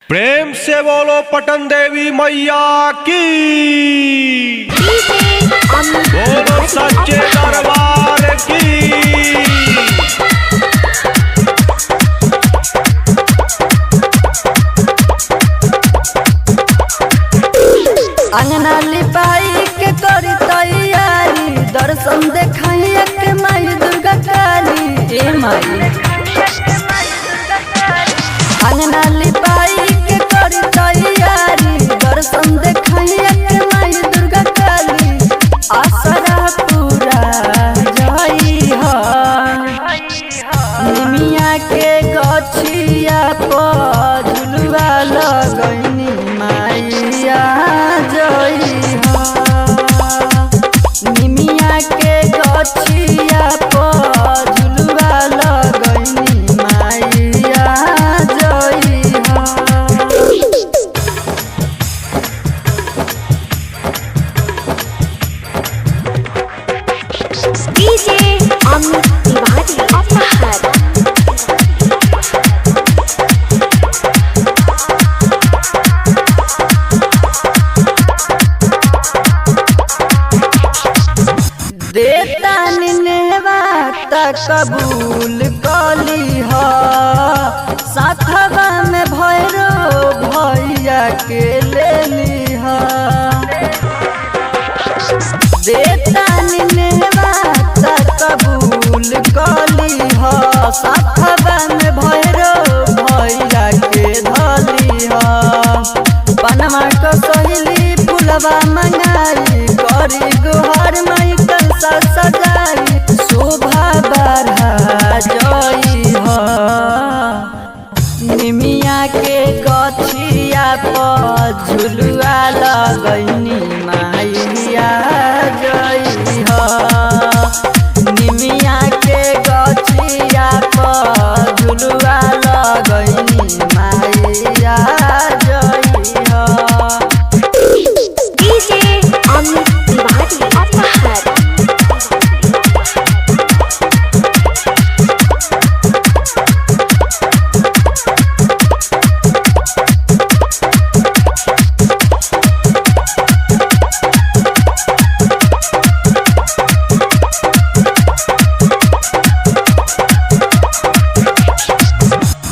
प्रेम से बोलो पटन देवी मैया की, बोलो सच्चे दरबार की। अंगना लिपाई के करी तैयारी, दर्शन देखाई के माई दुर्गा काली। ए माई अंगना लिपाई के करी तैयारी, दर्शन देखाई के माई दुर्गा काली। आसरा पूरा जई हो निमिया के गछिया पर झुलुआ लगैनी माईया जई हो। निमिया के गछिया पर झुलुआ लगैनी माईया जई हो। डीजे अमित तिवारी अपहर। देता निनेवा कबूल कली हो, साथवा में भैरो भैया के ले ली हो। देता निनेवा कबूल कली हो, साथवा में भैरो भैया के धली हो। पनमा को सहेली फुलवा मंगाई, करी गुहार माई कलसा सजाई। शोभा बढ़ा जई हो निमिया के गछिया पर झुलुआ लगैनी माईया जई हो। निमिया के गछिया पर झुलुआ लगैनी माईया जई हो। डीजे अमित तिवारी अपहर।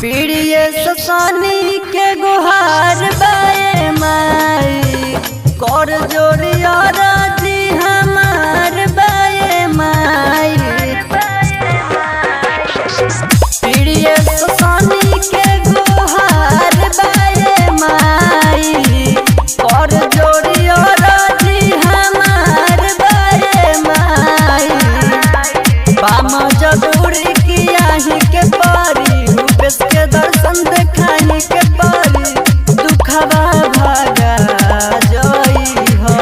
पीड़िए ससानी के गुहार बाए माई, कर जोड़िया राजी हमार बाए माई। पीड़िए ससानी के गुहार बाए माई, कर जोड़िया राजी हमार बाए माई। पाम जबूरी किया ही के पारी, रूपेश के दर्शन देखाई के पारी। दुखवा भागा जई हो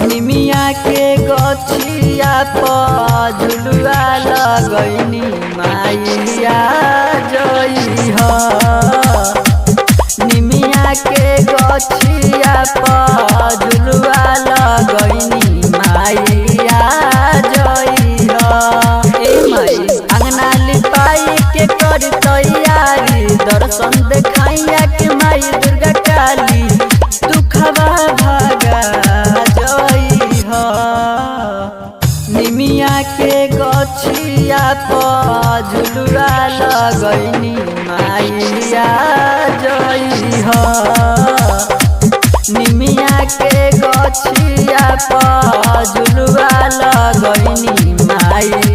निमिया के गछिया पर झुलुआ लगैनी माईया जई हो। निमिया के गछिया पर झुलुआ लगैनी माईया जई हो। ए माई अंगना लिपाई के करी तैयारी, दर्शन देखाइया के माई दुर्गा काली। दुखवा भागा जई हो निमिया के गछिया पर झुलुआ लगैनी माईया जई हो। निमिया के गछिया पर झुलुआ लगैनी माई